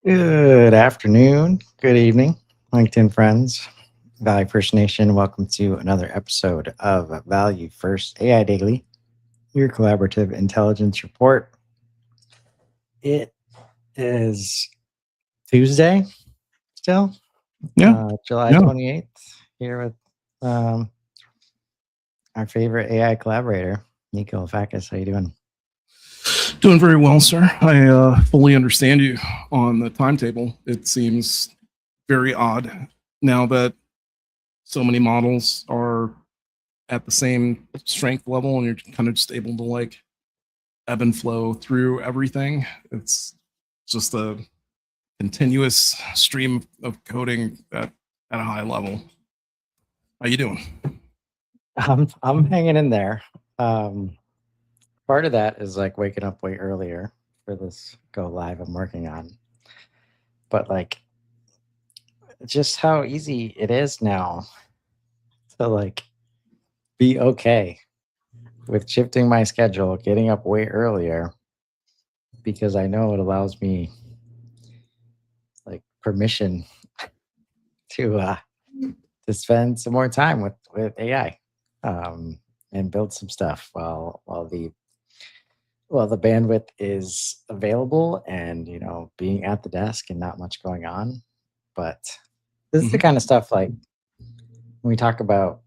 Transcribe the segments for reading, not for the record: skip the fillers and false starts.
Good afternoon, good evening, LinkedIn friends, Value First Nation. Welcome to another episode of Value First AI Daily, your collaborative intelligence report. It is Tuesday still, Yeah, July yeah. 28th, here with um, our favorite AI collaborator, Nico Fakis. How you doing? Doing very well, sir. I fully understand you on the timetable. It seems very odd now that so many models are at the same strength level and you're kind of just able to like ebb and flow through everything. It's just a continuous stream of coding at a high level. How you doing? I'm hanging in there. Um, Part of that is like waking up way earlier for this go live I'm working on, but like just how easy it is now to like be okay with shifting my schedule, getting up way earlier because I know it allows me like permission to spend some more time with AI and build some stuff while the bandwidth is available and being at the desk and not much going on. But this is the Mhm. kind of stuff like when we talk about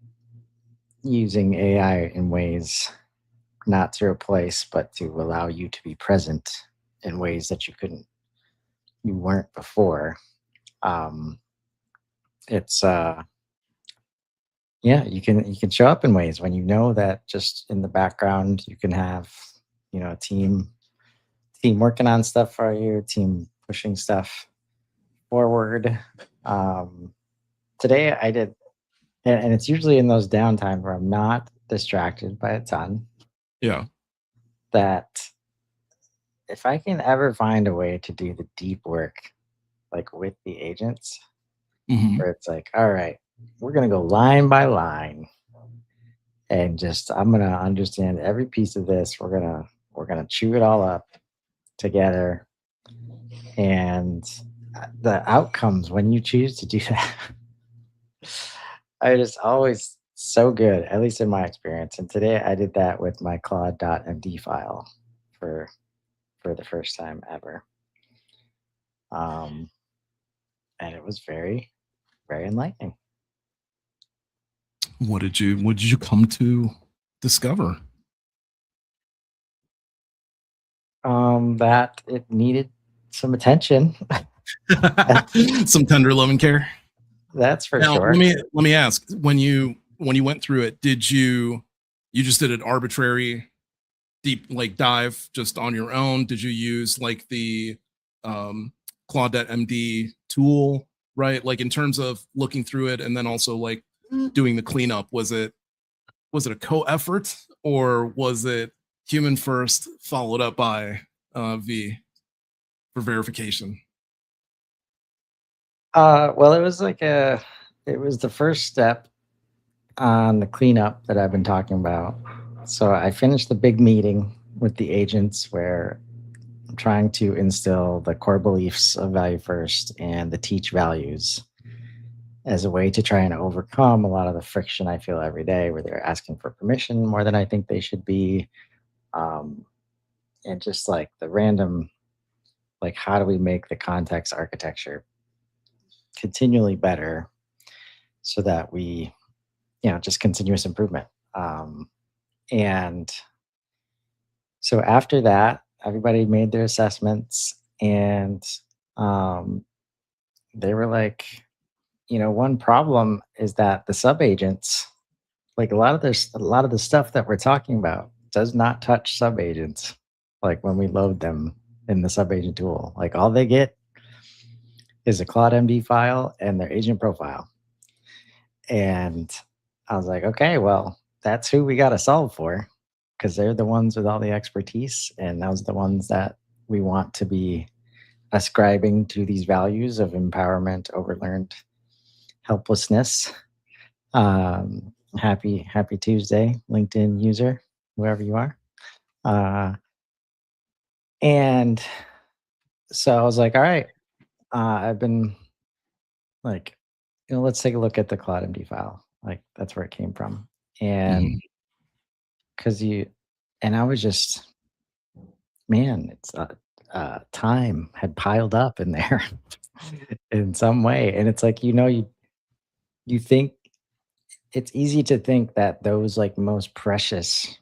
using AI in ways not to replace, but to allow you to be present in ways that you weren't before. Um, it's yeah, you can show up in ways when you know that just in the background you can have a team working on stuff for you, team pushing stuff forward. Um, Today I did, and it's usually in those downtime where I'm not distracted by a ton. Yeah. That if I can ever find a way to do the deep work like with the agents, Hmm. where it's like, all right, we're gonna go line by line and just I'm gonna understand every piece of this. We're gonna chew it all up together, and the outcomes when you choose to do that are just always so good, at least in my experience. And today I did that with my Claude.md file for for the first time ever, um, and it was very very enlightening. What did you come to discover? That it needed some attention. that's Some tender love and care. that's for Now, sure. let me ask, when you went through it, did you just did an arbitrary deep like dive just on your own? Did you use like the um Claudette MD tool, right? Like in terms of looking through it and then also like doing the cleanup, was it a co-effort or was it human first followed up by V for verification? Well, it was the first step on the cleanup that I've been talking about. So I finished the big meeting with the agents where I'm trying to instill the core beliefs of value first and the teach values as a way to try and overcome a lot of the friction I feel every day where they're asking for permission more than I think they should be. Um, and just like the random, like, how do we make the context architecture continually better so that we, just continuous improvement. And so after that, everybody made their assessments, and um, they were like, one problem is that the subagents, like a lot of the stuff that we're talking about, does not touch subagents. Like when we load them in the subagent tool, like all they get is a Claude MD file and their agent profile. And I was like, okay, well, that's who we got to solve for because they're the ones with all the expertise. And those are the ones that we want to be ascribing to these values of empowerment over learned helplessness. Happy Tuesday, LinkedIn user, whoever you are. And so I was like, all right, I've been like, let's take a look at the CloudMD file. Like that's where it came from. And Mhm. because and I was just, man, time had piled up in there in some way. And it's like, you think it's easy to think that those like most precious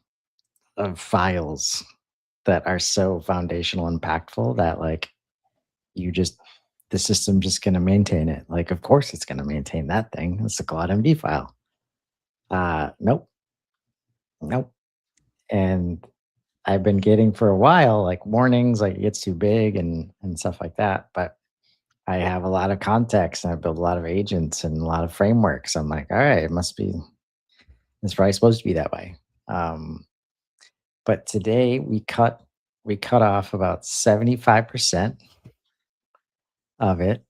of files that are so foundational, impactful that like you just the system just going to maintain it. Like, of course, it's going to maintain that thing. It's a Cloud MD file. Nope, nope. And I've been getting for a while like warnings, like it gets too big and stuff like that. But I have a lot of context and I build a lot of agents and a lot of frameworks. I'm like, all right, it must be it's probably supposed to be that way. Um, but today we cut off about 75% of it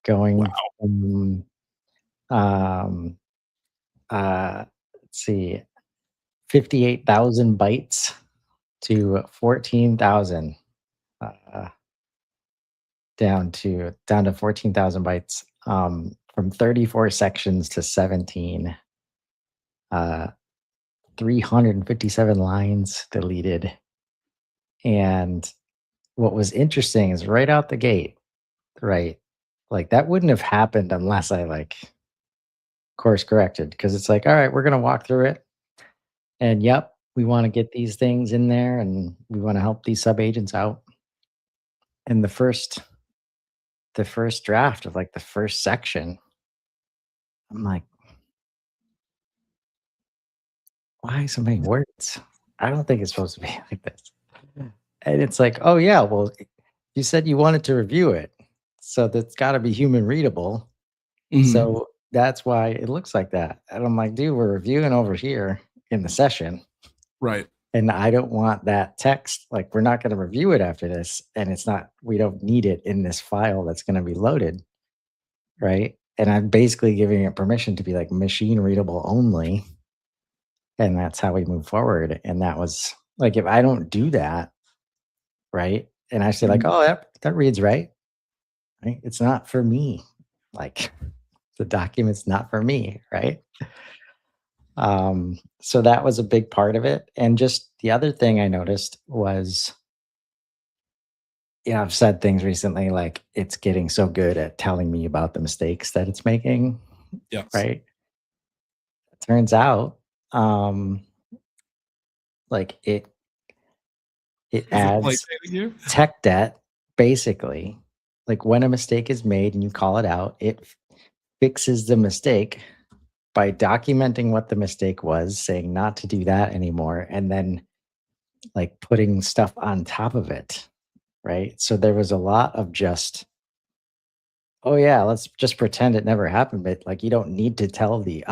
going Wow. from um let's see 58,000 bytes to 14,000 uh down to 14,000 bytes from 34 sections to 17 uh 357 lines deleted. And what was interesting is right out the gate, right? Like that wouldn't have happened unless I like course corrected because it's like, all right, we're going to walk through it. And yep, we want to get these things in there and we want to help these sub agents out. And the first draft of like the first section, I'm like, why so many words? I don't think it's supposed to be like this. And it's like, oh yeah, well, you said you wanted to review it. So that's gotta be human readable. Mhm. So that's why it looks like that. And I'm like, dude, we're reviewing over here in the session. Right. And I don't want that text. Like, we're not going to review it after this. And we don't need it in this file that's going to be loaded. Right. And I'm basically giving it permission to be like machine readable only. And that's how we move forward. And that was like, if I don't do that, right. And I say, like, Mhm. oh, that reads right. Right. It's not for me. Like, the document's not for me. Right. So that was a big part of it. And just the other thing I noticed was, I've said things recently like it's getting so good at telling me about the mistakes that it's making, Yes. right? Turns out, um, like it Is it like adds dating you? tech debt basically. Like when a mistake is made and you call it out, it fixes the mistake by documenting what the mistake was, saying not to do that anymore, and then like putting stuff on top of it, right? So there was a lot of just, oh yeah, let's just pretend it never happened, but like you don't need to tell the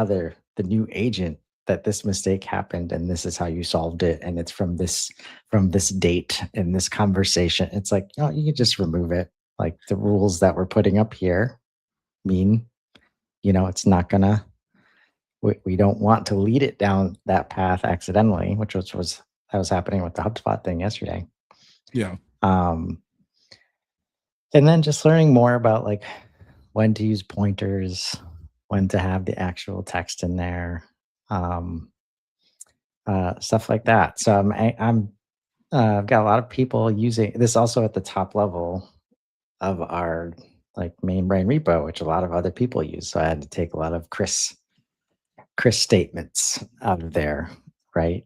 new agent that this mistake happened and this is how you solved it and it's from this date in this conversation. It's like, you can just remove it. Like the rules that we're putting up here mean, it's not gonna we don't want to lead it down that path accidentally, which was that was happening with the HubSpot thing yesterday. Yeah. Um And then just learning more about like when to use pointers, when to have the actual text in there, um, stuff like that. So I've got a lot of people using this also at the top level of our like main brain repo, which a lot of other people use. So I had to take a lot of Chris statements out of there, right?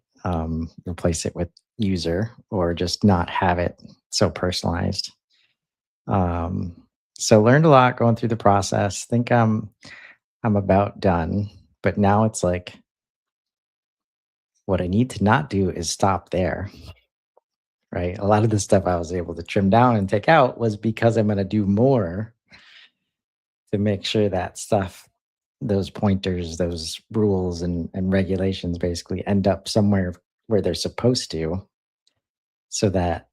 Replace it with user or just not have it so personalized. Um, so learned a lot going through the process. Think I'm about done, but now it's like what I need to not do is stop there, right? A lot of the stuff I was able to trim down and take out was because I'm going to do more to make sure that stuff, those pointers, those rules and regulations basically end up somewhere where they're supposed to, so that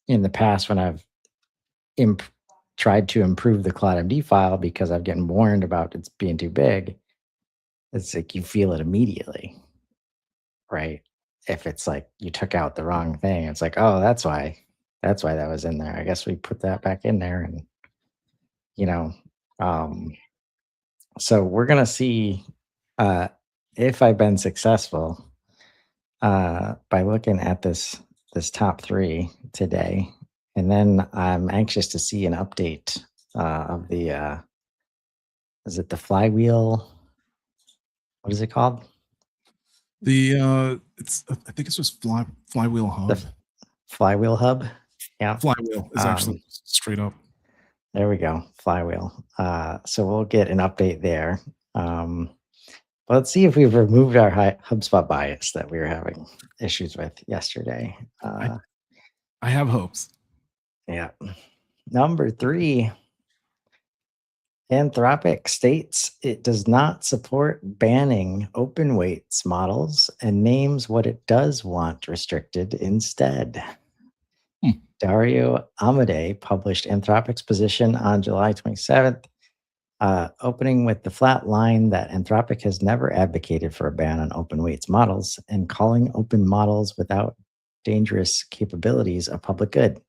in the past when I've imp- tried to improve the Cloud MD file because I've getting warned about it's being too big, it's like you feel it immediately, right? If it's like you took out the wrong thing, it's like, oh, that's why That's why that was in there. I guess we put that back in there, and you know, um, so we're gonna see uh, if I've been successful by looking at this top three today, and then I'm anxious to see an update of the is it the flywheel? What is it called? It's I think it's just flywheel The hub. flywheel hub. Yeah. Flywheel is actually Um, straight up. there we go. Flywheel. So we'll get an update there. Let's see if we've removed our HubSpot bias that we were having issues with yesterday. I, I have hopes. Yeah. Number three, Anthropic states it does not support banning open weights models and names what it does want restricted instead. Hmm. Dario Amade published Anthropic's position on July 27th, opening with the flat line that Anthropic has never advocated for a ban on open weights models and calling open models without dangerous capabilities a public good.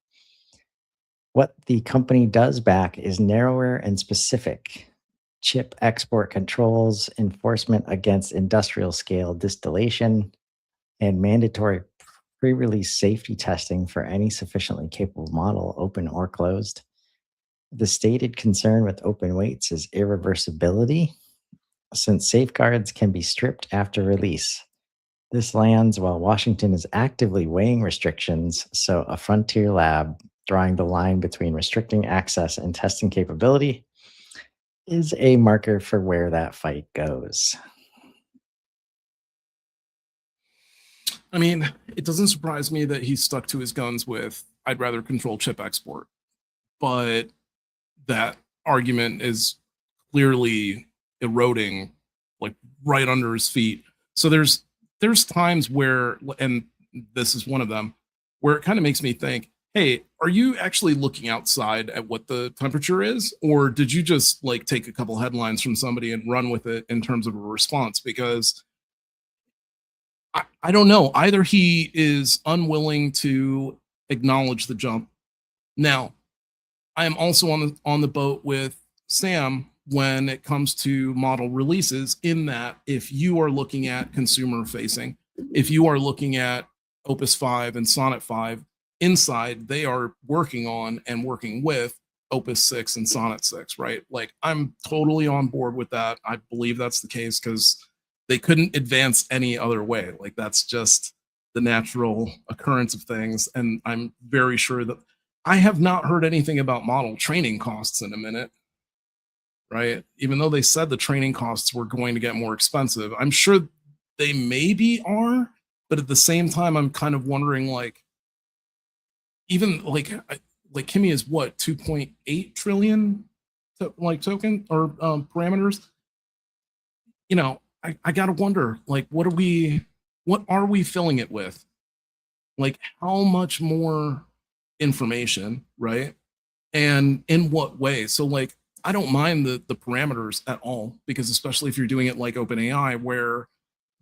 What the company does back is narrower and specific chip export controls, enforcement against industrial scale distillation, and mandatory pre release safety testing for any sufficiently capable model, open or closed. The stated concern with open weights is irreversibility, since safeguards can be stripped after release. This lands while Washington is actively weighing restrictions, so a frontier lab drawing the line between restricting access and testing capability is a marker for where that fight goes. I mean, it doesn't surprise me that he stuck to his guns with I'd rather control chip export, but that argument is clearly eroding like right under his feet. So there's times where, and this is one of them, where it kind of makes me think, hey, are you actually looking outside at what the temperature is, or did you just like take a couple headlines from somebody and run with it in terms of a response? Because I don't know. Either he is unwilling to acknowledge the jump. Now, I am also on the boat with Sam when it comes to model releases, in that if you are looking at consumer facing, if you are looking at Opus 5 and Sonnet 5, inside they are working on and working with Opus 6 and Sonnet 6, right? Like I'm totally on board with that. I believe that's the case because they couldn't advance any other way. Like that's just the natural occurrence of things. And I'm very sure that I have not heard anything about model training costs in a minute, right? Even though they said the training costs were going to get more expensive, I'm sure they maybe are, but at the same time, I'm kind of wondering, like, even like Kimmy is what 2.8 trillion token or parameters. You know, I gotta wonder, like, what are we filling it with? Like, how much more information, right? And in what way? So like I don't mind the parameters at all, because especially if you're doing it like OpenAI, where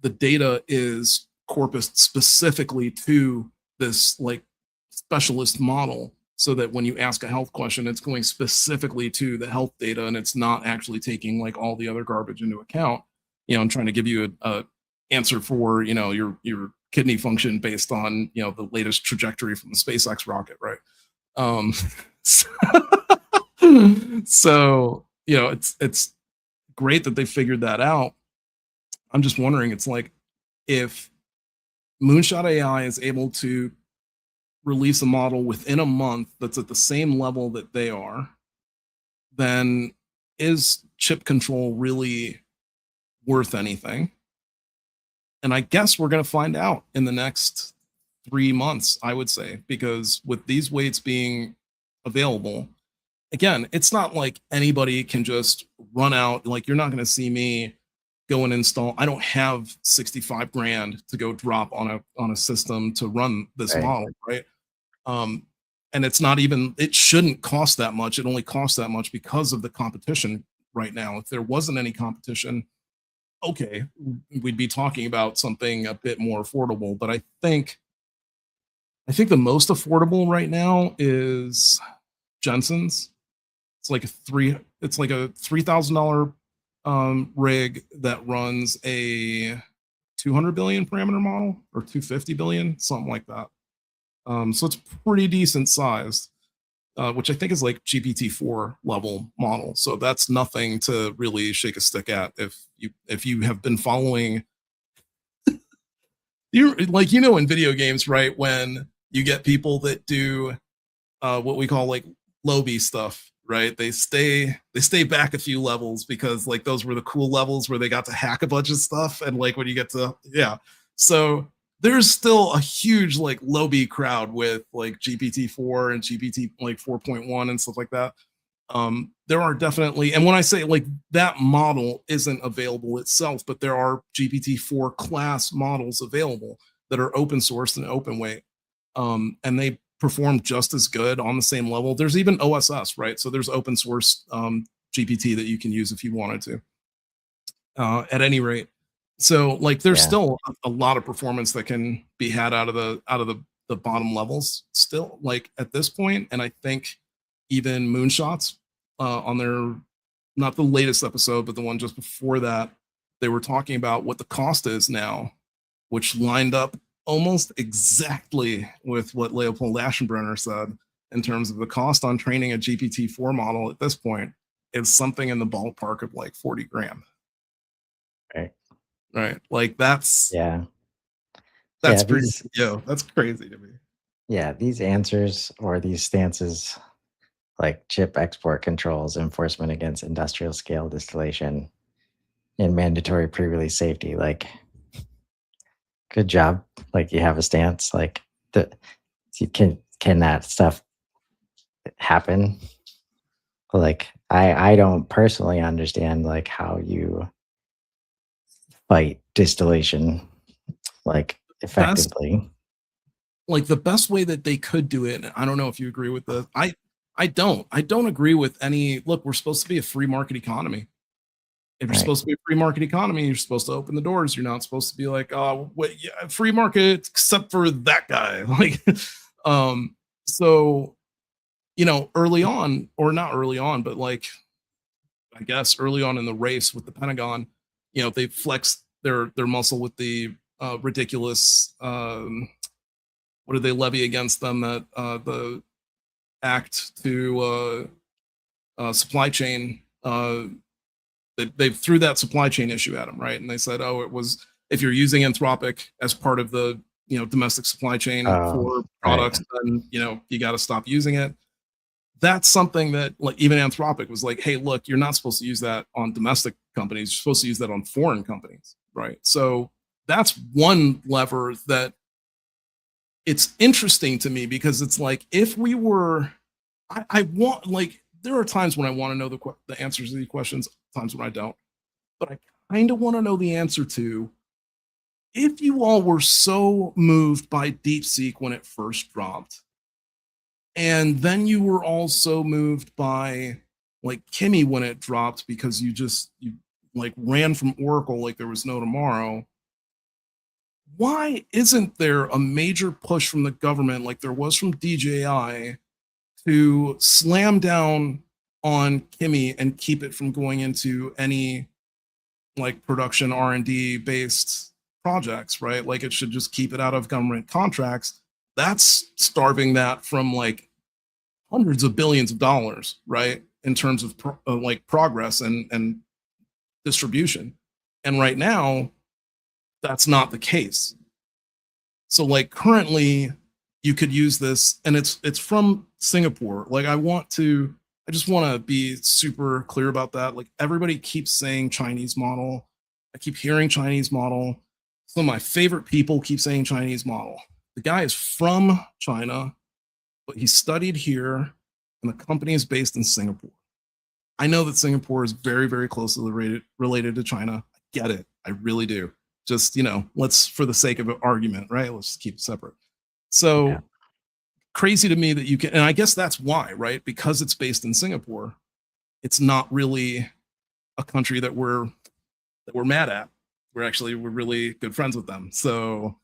the data is corpused specifically to this like specialist model, so that when you ask a health question, it's going specifically to the health data and it's not actually taking like all the other garbage into account. You know, I'm trying to give you a answer for, you know, your kidney function based on, you know, the latest trajectory from the SpaceX rocket, right? Um, so, so you know, it's great that they figured that out. I'm just wondering, it's like if Moonshot AI is able to release a model within a month that's at the same level that they are, then is chip control really worth anything? And I guess we're going to find out in the next 3 months, I would say, because with these weights being available, again, it's not like anybody can just run out. Like you're not going to see me go and install. I don't have 65 grand to go drop on a system to run this Right. model, right? Um, and it's not even. It shouldn't cost that much. It only costs that much because of the competition right now. If there wasn't any competition, okay, we'd be talking about something a bit more affordable. But I think I think the most affordable right now is Jensen's. It's like a $3,000 rig that runs a 200 billion parameter model or 250 billion, something like that. So it's pretty decent sized, which I think is like GPT-4 level model. So that's nothing to really shake a stick at if you have been following you like in video games, right? When you get people that do what we call like lobby stuff, right? They stay back a few levels because like those were the cool levels where they got to hack a bunch of stuff, and like when you get to so there's still a huge like lobby crowd with like GPT-4 and GPT like 4.1 and stuff like that. There are definitely, and when I say like that model isn't available itself, but there are GPT-4 class models available that are open sourced and open weight, and they perform just as good on the same level. There's even OSS, right? So there's open source GPT that you can use if you wanted to. At any rate, so like there's Yeah. still a lot of performance that can be had out of the bottom levels still like at this point, and I think even moonshots on their not the latest episode, but the one just before that, they were talking about what the cost is now, which lined up almost exactly with what Leopold Aschenbrenner said in terms of the cost on training a GPT-4 model at this point is something in the ballpark of like 40 grand. Right. Right. Like that's Yeah. that's Yeah. pretty that's crazy to me. These answers or these stances, like chip export controls, enforcement against industrial scale distillation, and mandatory pre-release safety. Like, good job. Like, you have a stance. Like, the can that stuff happen? Like, I don't personally understand like how you fight distillation like That's effectively. like the best way that they could do it. And I don't know if you agree with this. I don't agree with any look, we're supposed to be a free market economy. If you're Right. supposed to be a free market economy, you're supposed to open the doors. You're not supposed to be like, oh, what, yeah, free market except for that guy. Like, um, so early on, or not early on, but like I guess early on in the race with the Pentagon, they flexed their muscle with the ridiculous. What did they levy against them? That the act to supply chain. They threw that supply chain issue at them, right? And they said, oh, it was if you're using Anthropic as part of the domestic supply chain Oh, for right. products, then you got to stop using it. That's something that like even Anthropic was like, hey, look, you're not supposed to use that on domestic companies. You're supposed to use that on foreign companies, right? So that's one lever that it's interesting to me because it's like if we were, I want like there are times when I want to know the answers to these questions, times when I don't, but I kind of want to know the answer to if you all were so moved by DeepSeek when it first dropped, and then you were also moved by like Kimmy when it dropped because you like ran from Oracle like there was no tomorrow. Why isn't there a major push from the government like there was from DJI to slam down on Kimmy and keep it from going into any like production R&D based projects, right? Like it should just keep it out of government contracts. That's starving that from like hundreds of billions of dollars, right? In terms of like progress and distribution. And right now, that's not the case. So like currently you could use this and it's from Singapore. Like I just want to be super clear about that. Like everybody keeps saying Chinese model. I keep hearing Chinese model. Some of my favorite people keep saying Chinese model. The guy is from China, but he studied here and the company is based in Singapore. I know that Singapore is very, very closely related to China. I get it. I really do. Just, let's, for the sake of an argument, right? Let's just keep it separate. Yeah. So crazy to me that you can, and I guess that's why, right? Because it's based in Singapore, it's not really a country that we're mad at. We're really good friends with them. So,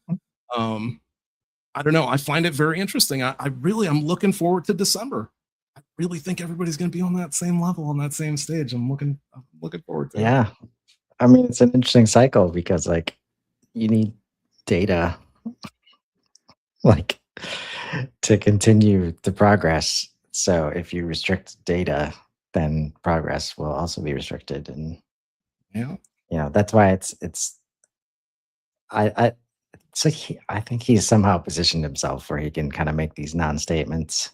um, I don't know. I find it very interesting. I'm looking forward to December. I really think everybody's going to be on that same level, on that same stage. I'm looking forward to it. Yeah. I mean, it's an interesting cycle because like you need data like to continue the progress. So if you restrict data, then progress will also be restricted. And Yeah. that's why I it's like I think he's somehow positioned himself where he can kind of make these non-statements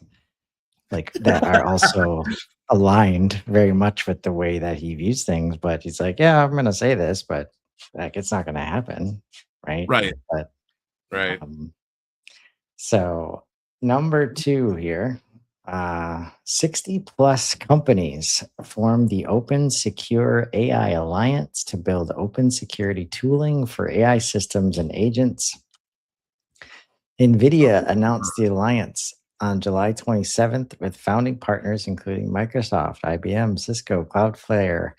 like that are also aligned very much with the way that he views things. But he's like, yeah, I'm gonna say this, but like it's not gonna happen, right? Right. But Right. um so number two here, 60 plus companies form the Open Secure AI Alliance to build open security tooling for AI systems and agents. NVIDIA announced the alliance on July 27th with founding partners including Microsoft, IBM, Cisco, Cloudflare,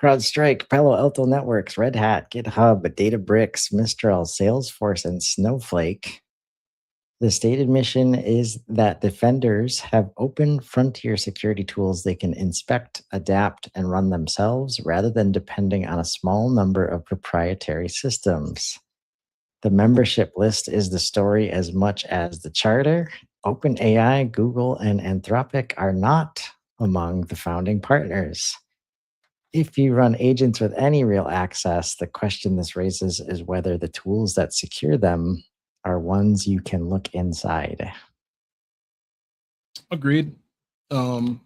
CrowdStrike, Palo Alto Networks, Red Hat, GitHub, Databricks, Mistral, Salesforce, and Snowflake. The stated mission is that defenders have open frontier security tools they can inspect, adapt, and run themselves rather than depending on a small number of proprietary systems. The membership list is the story as much as the charter. OpenAI, Google, and Anthropic are not among the founding partners. If you run agents with any real access, the question this raises is whether the tools that secure them are ones you can look inside. Agreed. Um,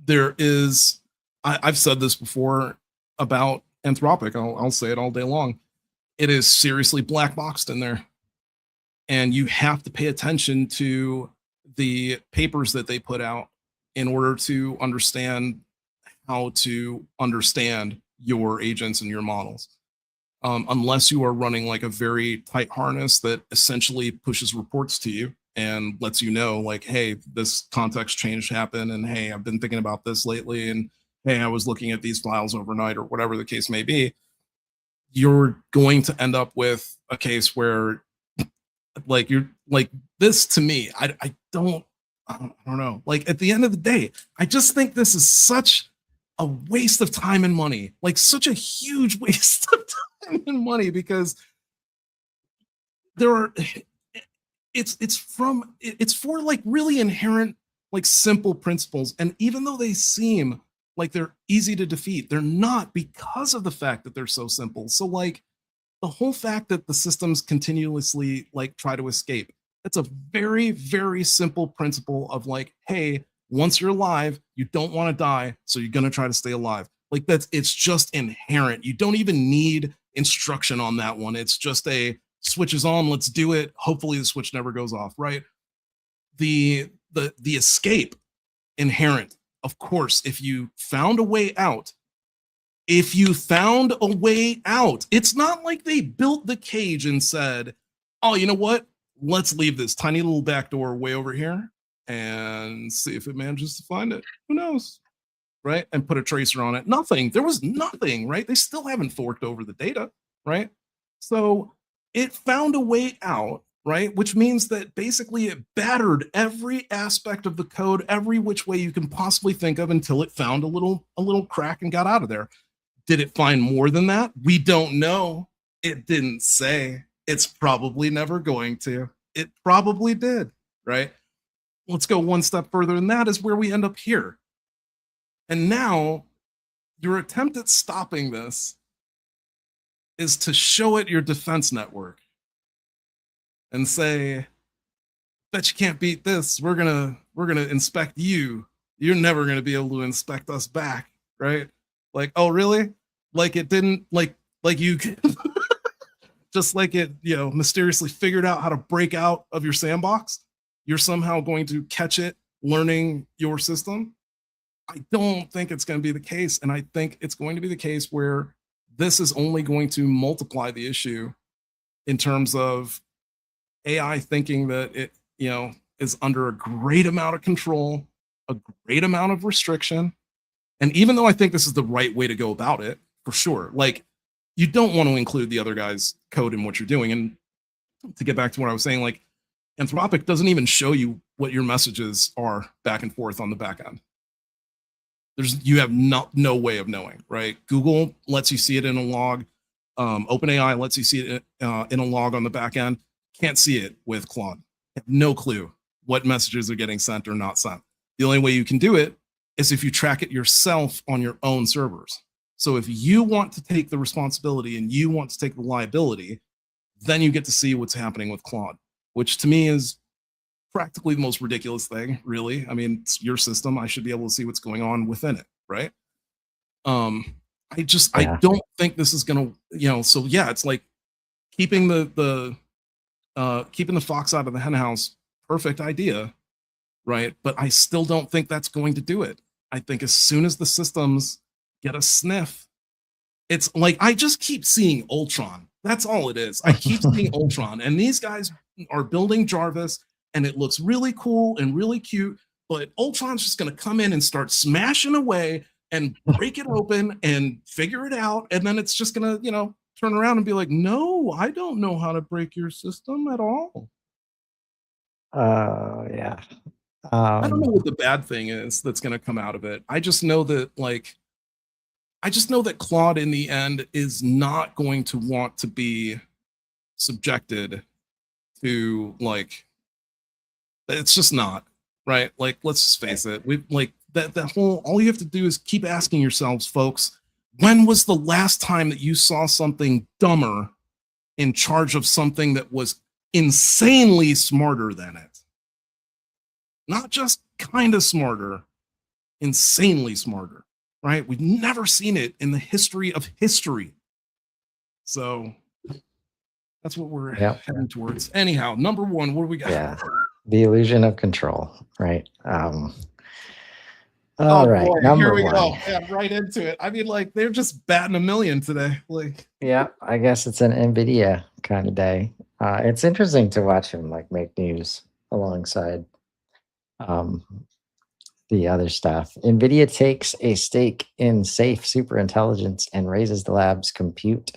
there is, I've said this before about Anthropic. I'll say it all day long. It is seriously black boxed in there. And you have to pay attention to the papers that they put out in order to understand how to understand your agents and your models. Unless you are running like a very tight harness that essentially pushes reports to you and lets you know, like, hey, this context change happened, and hey, I've been thinking about this lately, and hey, I was looking at these files overnight, or whatever the case may be. You're going to end up with a case where, like, you're like this to me. I don't know. Like at the end of the day, I just think this is such a waste of time and money, like such a huge waste of time and money because there are it's for like really inherent like simple principles, and even though they seem like they're easy to defeat, they're not because of the fact that they're so simple. So like the whole fact that the systems continuously like try to escape, it's a very very simple principle of like, hey, once you're alive you don't want to die, so you're going to try to stay alive. Like it's just inherent. You don't even need instruction on that one. It's just a switch is on, let's do it, hopefully the switch never goes off, right? The escape, inherent, of course. If you found a way out, it's not like they built the cage and said, oh, you know what, let's leave this tiny little back door way over here and see if it manages to find it. Who knows, right? And put a tracer on it. Nothing. There was nothing, right? They still haven't forked over the data, right? So it found a way out, right? Which means that basically it battered every aspect of the code, every which way you can possibly think of, until it found a little crack and got out of there. Did it find more than that? We don't know. It didn't say. It's probably never going to. It probably did, right? Let's go one step further, and that is where we end up here. And now your attempt at stopping this is to show it your defense network and say, bet you can't beat this. We're gonna inspect you. You're never gonna be able to inspect us back, right? Like, oh really? Like it didn't like you just like it, mysteriously figured out how to break out of your sandbox. You're somehow going to catch it learning your system. I don't think it's going to be the case. And I think it's going to be the case where this is only going to multiply the issue in terms of AI thinking that it, is under a great amount of control, a great amount of restriction. And even though I think this is the right way to go about it, for sure, like you don't want to include the other guy's code in what you're doing. And to get back to what I was saying, like Anthropic doesn't even show you what your messages are back and forth on the back end. You have no way of knowing, right? Google lets you see it in a log. OpenAI lets you see it in a log on the back end. Can't see it with Claude. Have no clue what messages are getting sent or not sent. The only way you can do it is if you track it yourself on your own servers. So if you want to take the responsibility and you want to take the liability, then you get to see what's happening with Claude, which to me is practically the most ridiculous thing, really. I mean, it's your system. I should be able to see what's going on within it, right? I don't think this is gonna, so yeah, it's like keeping the keeping the fox out of the hen house, perfect idea, right? But I still don't think that's going to do it. I think as soon as the systems get a sniff, it's like I just keep seeing Ultron. That's all it is. I keep seeing Ultron, and these guys are building Jarvis, and it looks really cool and really cute. But Ultron's just going to come in and start smashing away and break it open and figure it out, and then it's just going to, turn around and be like, "No, I don't know how to break your system at all." Yeah. I don't know what the bad thing is that's going to come out of it. I just know that Claude in the end is not going to want to be subjected to it's just not, right? Like, let's just face it. We like that whole, all you have to do is keep asking yourselves, folks, when was the last time that you saw something dumber in charge of something that was insanely smarter than it? Not just kind of smarter, insanely smarter, right? We've never seen it in the history of history. So that's what we're heading towards. Anyhow, number one, what do we got? Yeah, the illusion of control, right? All right, boy, number here we one. go. Yeah, right into it. I mean, they're just batting a million today. Yeah, I guess it's an NVIDIA kind of day. It's interesting to watch him make news alongside the other stuff. NVIDIA takes a stake in safe superintelligence and raises the lab's compute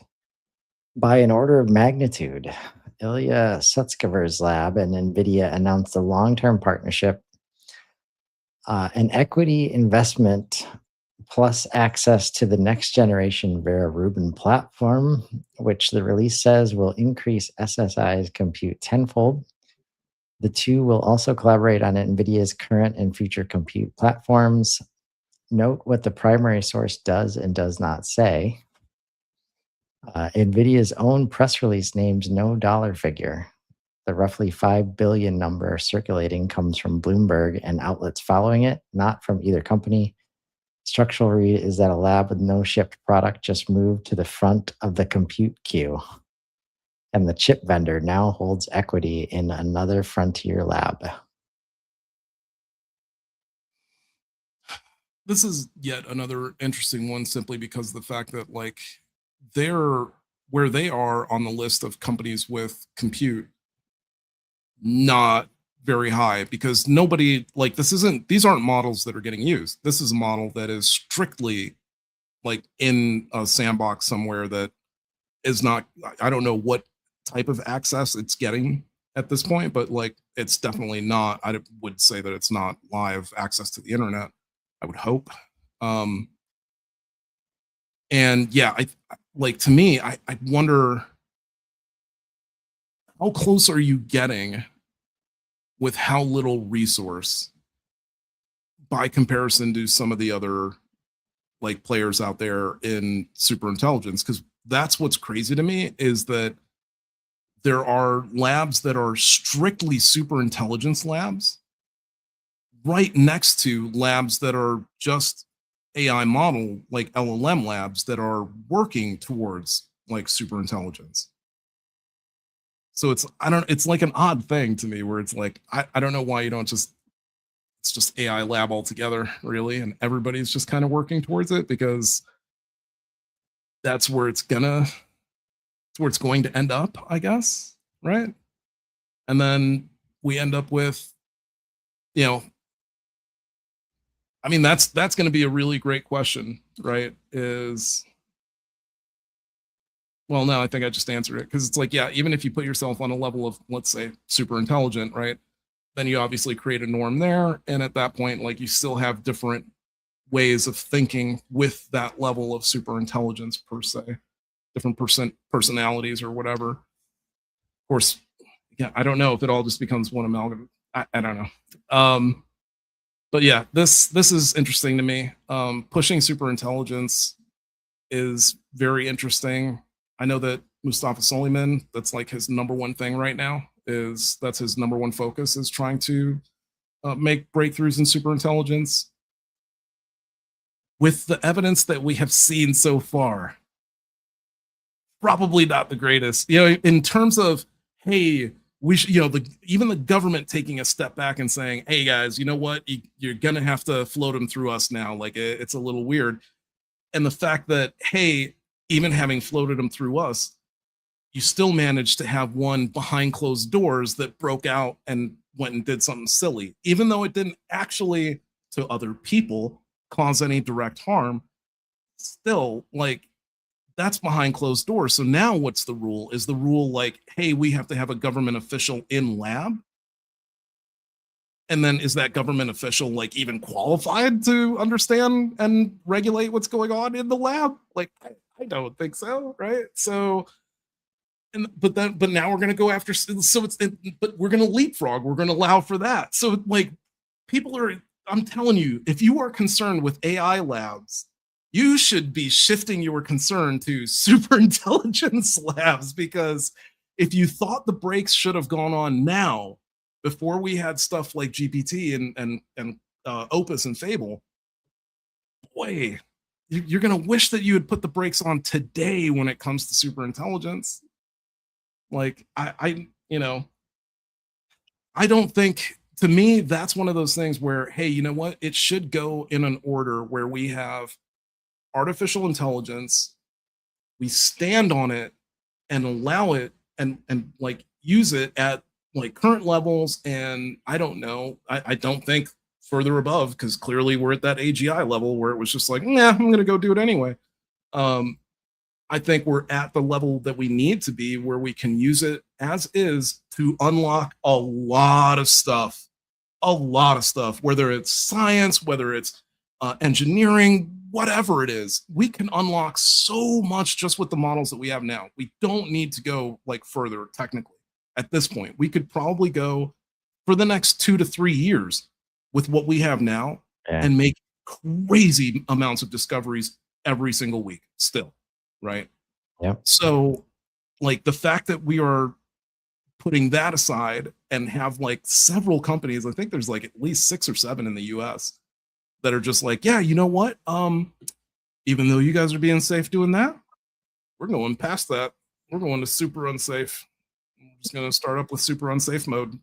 by an order of magnitude. Ilya Sutskever's lab and NVIDIA announced a long-term partnership, an equity investment plus access to the next generation Vera Rubin platform, which the release says will increase SSI's compute tenfold. The two will also collaborate on NVIDIA's current and future compute platforms. Note what the primary source does and does not say. NVIDIA's own press release names no dollar figure. The roughly 5 billion number circulating comes from Bloomberg and outlets following it, not from either company. Structural read is that a lab with no shipped product just moved to the front of the compute queue, and the chip vendor now holds equity in another frontier lab. This is yet another interesting one simply because of the fact that they're where they are on the list of companies with compute not very high, because nobody these aren't models that are getting used. This is a model that is strictly in a sandbox somewhere that is not, I don't know what type of access it's getting at this point, but it's definitely not, I would say that it's not live access to the internet, I would hope. And yeah, to me, I wonder, how close are you getting with how little resource by comparison to some of the other players out there in super intelligence? Because that's what's crazy to me, is that there are labs that are strictly super intelligence labs right next to labs that are just AI model, LLM labs that are working towards super intelligence. So it's like an odd thing to me where it's I don't know why you don't just, it's just AI lab altogether, really, and everybody's just kind of working towards it, because that's where it's going to end up, I guess, right? And then we end up with, I mean, that's going to be a really great question, right? Is Well, no, I think I just answered it because it's like, yeah, even if you put yourself on a level of, let's say, super intelligent, right? Then you obviously create a norm there. And at that point, like you still have different ways of thinking with that level of super intelligence per se, different personalities or whatever. Of course, yeah, I don't know if it all just becomes one amalgam. I don't know. But yeah, this is interesting to me. Pushing super intelligence is very interesting. I know that Mustafa Soliman, that's like his number one thing right now. Is that's his number one focus is trying to make breakthroughs in super intelligence. With the evidence that we have seen so far, probably not the greatest. You know, in terms of, hey, we should, you know, even the government taking a step back and saying, hey guys, you know what, you're gonna have to float them through us now. Like it's a little weird. And the fact that, hey, even having floated them through us, you still managed to have one behind closed doors that broke out and went and did something silly, even though it didn't actually to other people cause any direct harm. Still, like that's behind closed doors. So now what's the rule? Is the rule like, hey, we have to have a government official in lab? And then is that government official like even qualified to understand and regulate what's going on in the lab? Like, I don't think so, right? So, but now we're going to go after, so but we're going to leapfrog, we're going to allow for that. So, like, people are, I'm telling you, if you are concerned with AI labs, you should be shifting your concern to super intelligence labs, because if you thought the brakes should have gone on now before we had stuff like GPT and Opus and Fable, boy, you're going to wish that you had put the brakes on today when it comes to super intelligence. Like you know, I don't think, to me, that's one of those things where, hey, you know what? It should go in an order where we have artificial intelligence, we stand on it and allow it and like use it at like current levels. And I don't know, I don't think further above, because clearly we're at that AGI level where it was just like, nah, I'm gonna go do it anyway. Um, I think we're at the level that we need to be where we can use it as is to unlock a lot of stuff, whether it's science, whether it's engineering, whatever it is. We can unlock so much just with the models that we have now. We don't need to go like further technically at this point. We could probably go for the next 2 to 3 years with what we have now and make crazy amounts of discoveries every single week still, right? Yep. So, like, the fact that we are putting that aside and have like several companies, I think there's like at least 6 or 7 in the US that are just like, yeah, you know what? Even though you guys are being safe doing that, we're going past that. We're going to super unsafe. I'm just going to start up with super unsafe mode.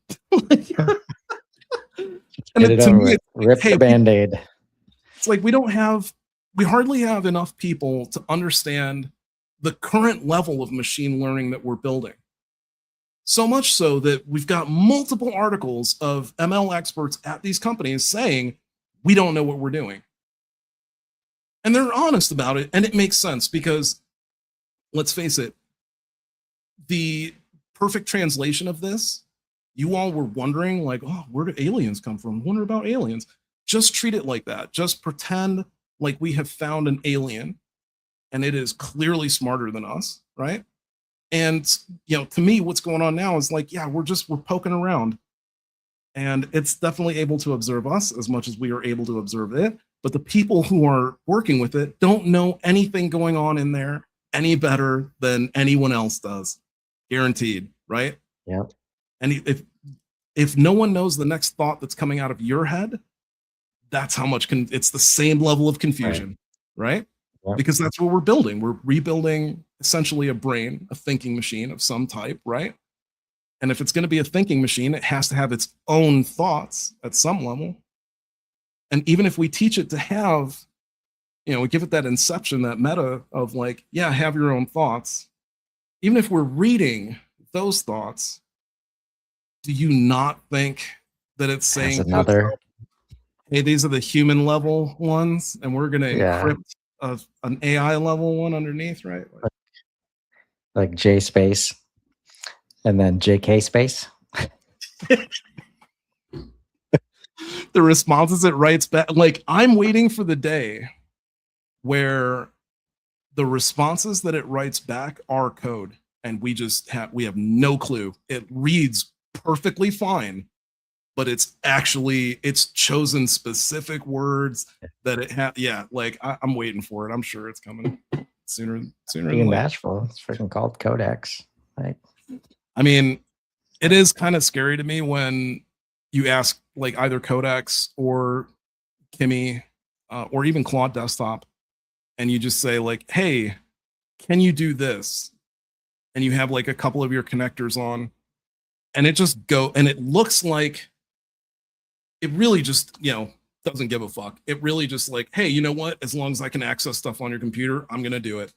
And Get it to over me, with. Rip the Band-Aid. It's like we hardly have enough people to understand the current level of machine learning that we're building. So much so that we've got multiple articles of ML experts at these companies saying, we don't know what we're doing. And they're honest about it. And it makes sense because, let's face it, the perfect translation of this, you all were wondering, like, oh, where do aliens come from? Wonder about aliens. Just treat it like that. Just pretend like we have found an alien and it is clearly smarter than us, right? And, you know, to me, what's going on now is like, yeah, we're poking around, and it's definitely able to observe us as much as we are able to observe it. But the people who are working with it don't know anything going on in there any better than anyone else does. Guaranteed, right? Yep. And if no one knows the next thought that's coming out of your head, that's how much it's the same level of confusion, right? Yep. Because that's what we're building. We're rebuilding essentially a brain, a thinking machine of some type, right? And if it's going to be a thinking machine, it has to have its own thoughts at some level. And even if we teach it to have, you know, we give it that inception, that meta of like, yeah, have your own thoughts. Even if we're reading those thoughts, do you not think that it's saying another, hey, these are the human level ones, and we're going to encrypt an AI level one underneath, right? like J space and then JK space. The responses it writes back, like I'm waiting for the day where the responses that it writes back are code and we have no clue. It reads perfectly fine, but it's chosen specific words that it had. Yeah, like I'm waiting for it. I'm sure it's coming sooner than Being later. bashful, it's freaking called codex. Like, I mean, it is kind of scary to me when you ask like either Codex or Kimmy or even Claude Desktop, and you just say like, "Hey, can you do this?" And you have like a couple of your connectors on, and it looks like it really just doesn't give a fuck. It really just like, hey, you know what? As long as I can access stuff on your computer, I'm gonna do it.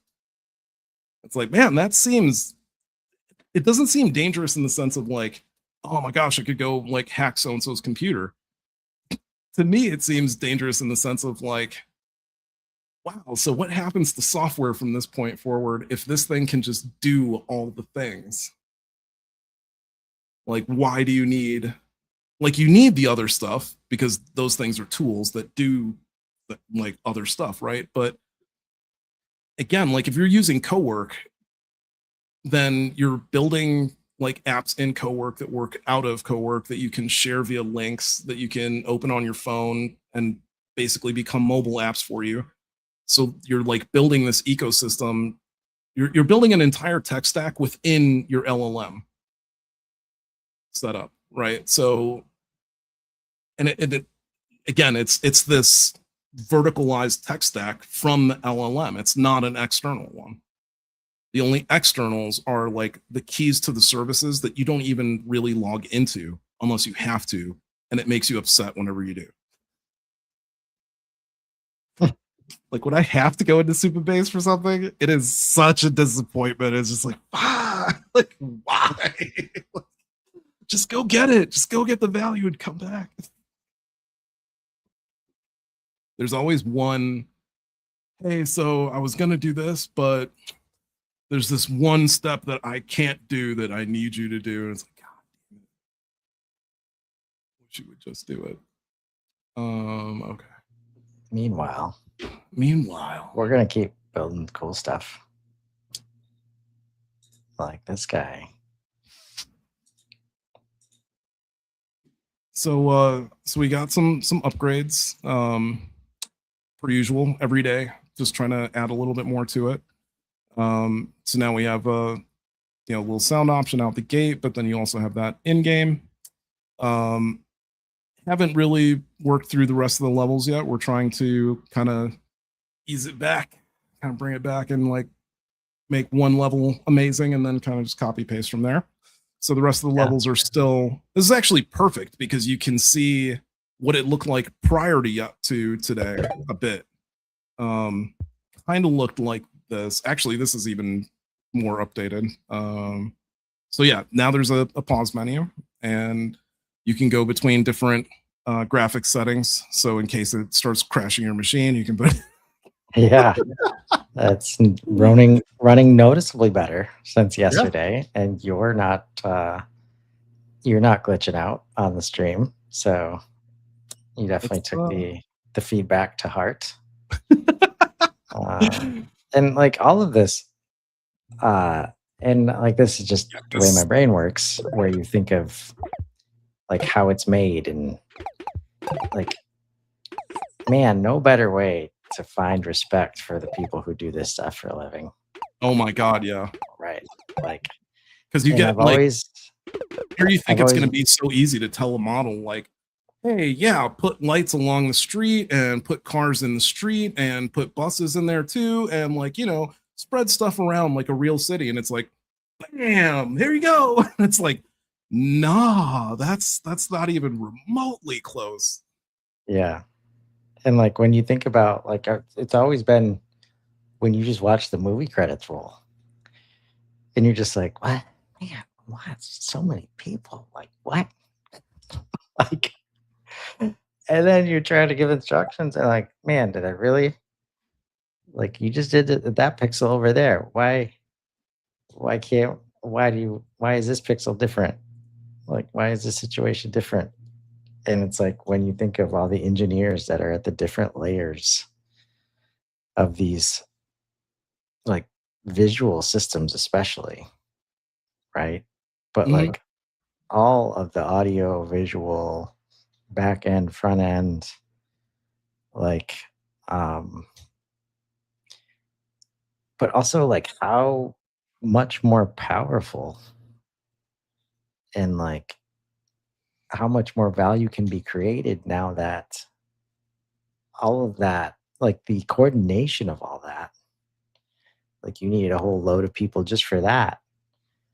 It's like, man, it doesn't seem dangerous in the sense of like, oh my gosh, I could go like hack so and so's computer. To me, it seems dangerous in the sense of like, wow, so what happens to software from this point forward if this thing can just do all the things? Like, why do you need you need the other stuff because those things are tools that do like other stuff, right? But again, like if you're using Cowork, then you're building like apps in Cowork that work out of Cowork that you can share via links that you can open on your phone and basically become mobile apps for you. So you're like building this ecosystem. You're building an entire tech stack within your LLM setup, right? So, and again, it's this verticalized tech stack from the LLM. It's not an external one. The only externals are like the keys to the services that you don't even really log into unless you have to, and it makes you upset whenever you do. Like when I have to go into Supabase for something, it is such a disappointment. It's just like, like why? Just go get it. Just go get the value and come back. There's always one, hey, so I was gonna do this, but there's this one step that I can't do that I need you to do. And it's like, God damn it. Wish you would just do it. Okay. meanwhile, We're gonna keep building cool stuff. Like this guy. So we got some upgrades. Per usual, every day, just trying to add a little bit more to it. So now we have a little sound option out the gate, but then you also have that in game. Haven't really worked through the rest of the levels yet. We're trying to kind of ease it back, kind of bring it back and like make one level amazing and then kind of just copy paste from there. So the rest of the levels are still, this is actually perfect because you can see what it looked like prior to today a bit. Kind of looked like this. Actually, this is even more updated. So yeah, now there's a pause menu and you can go between different graphics settings. So in case it starts crashing your machine, you can put Yeah, that's running noticeably better since yesterday, and you're not glitching out on the stream. So you definitely took the feedback to heart. And like all of this, and like this is just the way my brain works, where you think of like how it's made and like, man, no better way to find respect for the people who do this stuff for a living. Oh my God, yeah. Right. Like, because you get I've like, always, here you think it's going to be so easy to tell a model like, hey, yeah, put lights along the street and put cars in the street and put buses in there too. And like, spread stuff around like a real city. And it's like, bam, here you go. It's like, nah, that's not even remotely close. Yeah. And like when you think about like it's always been when you just watch the movie credits roll and you're just like, what? Man, what? So many people. Like what? Like, and then you're trying to give instructions and like, man, did I really? Like you just did that pixel over there. Why why is this pixel different? Like, why is this situation different? And it's like when you think of all the engineers that are at the different layers of these like visual systems, especially, right? But Mhm. like all of the audio, visual, back end, front end, like, um, but also like how much more powerful and like how much more value can be created now that all of that, like the coordination of all that, like you need a whole load of people just for that.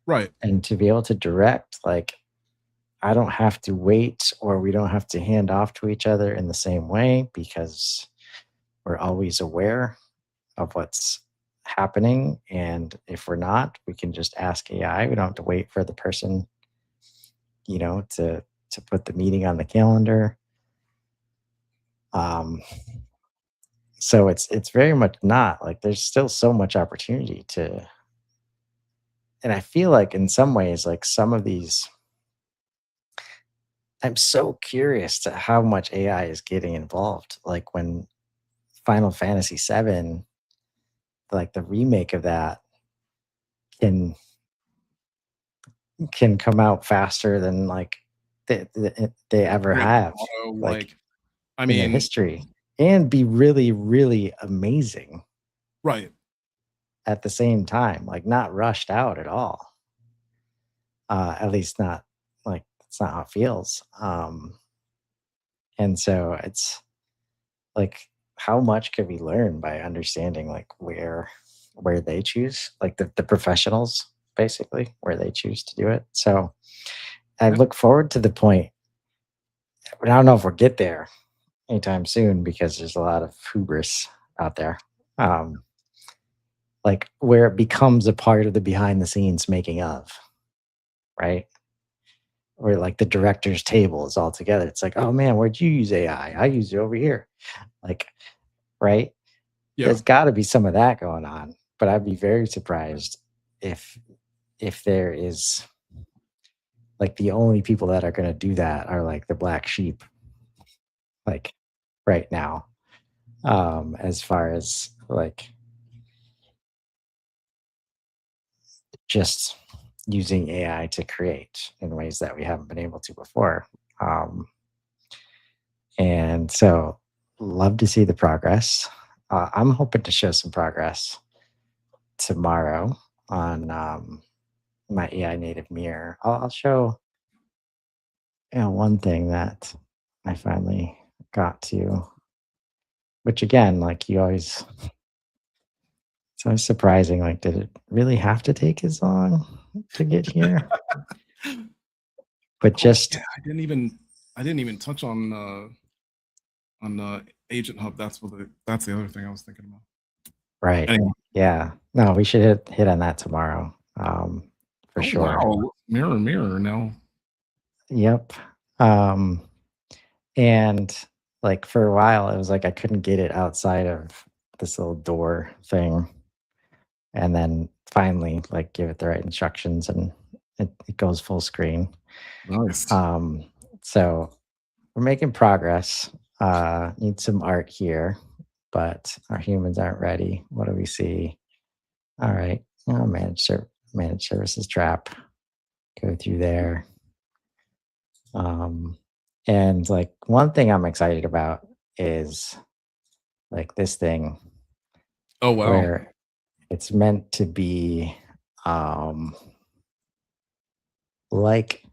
Right. And to be able to direct, like, I don't have to wait or we don't have to hand off to each other in the same way because we're always aware of what's happening. And if we're not, we can just ask AI. We don't have to wait for the person, to put the meeting on the calendar. Um, so it's very much not like there's still so much opportunity to, and I feel like in some ways, like some of these, I'm so curious to how much AI is getting involved. Like when Final Fantasy 7, like the remake of that can come out faster than like they ever Grand Theft have, Auto, like like, I in their mean, history, and be really, really amazing right. at the same time, like not rushed out at all. At least not like it's not how it feels. And so it's like how much can we learn by understanding like where they choose, like the professionals basically where they choose to do it. So I Yeah. look forward to the point, but I don't know if we'll get there anytime soon because there's a lot of hubris out there. Um, like where it becomes a part of the behind the scenes making of, right? Where like the director's table is all together. It's like, oh man, where'd you use AI? I used it over here. Like, right? Yeah. There's got to be some of that going on, but I'd be very surprised if there is like the only people that are going to do that are like the black sheep, like right now. As far as like just using AI to create in ways that we haven't been able to before. Um, and so, love to see the progress. I'm hoping to show some progress tomorrow on my AI native mirror. I'll show one thing that I finally got to, which again, like you always, it's always surprising. Like, did it really have to take as long to get here? But Oh just yeah, I didn't even touch on Agent Hub. That's the other thing I was thinking about. right. Anyway. Yeah. No, we should hit on that tomorrow. For Oh sure. wow, mirror mirror now. Yep. Um, and like for a while, it was like I couldn't get it outside of this little door thing. And then finally, like give it the right instructions and it goes full screen. Nice. Um, so we're making progress. Need some art here, but our humans aren't ready. What do we see? All right. Oh, managed services trap. Go through there. Um, and like one thing I'm excited about is like this thing Oh wow. where it's meant to be um, like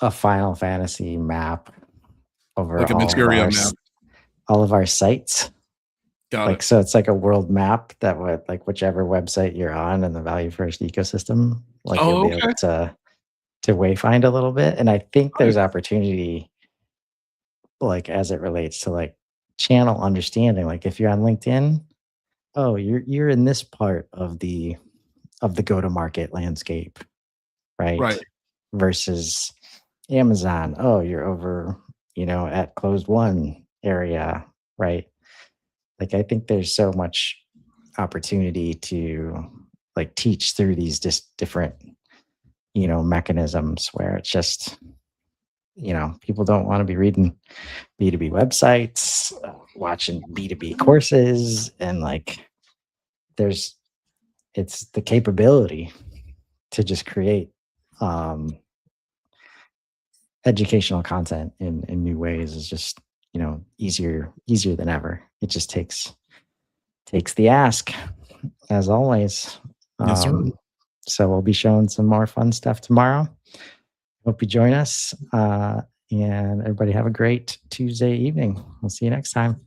a Final Fantasy map over Like a materia map. all of our sites. Got Like it. so, it's like a world map that would like whichever website you're on in the Value First ecosystem, like you'll Oh, be able okay. to wayfind a little bit. And I think there's Nice. opportunity like as it relates to like channel understanding. Like if you're on LinkedIn, oh, you're in this part of the go to market landscape, right? Right. Versus Amazon, oh, you're over, at closed one area, right? Like I think there's so much opportunity to like teach through these just different, mechanisms where it's just, people don't want to be reading B2B websites, watching B2B courses, and like it's the capability to just create educational content in new ways is just, easier than ever. It just takes the ask, as always. Yes, sir. So we'll be showing some more fun stuff tomorrow. Hope you join us. And everybody have a great Tuesday evening. We'll see you next time.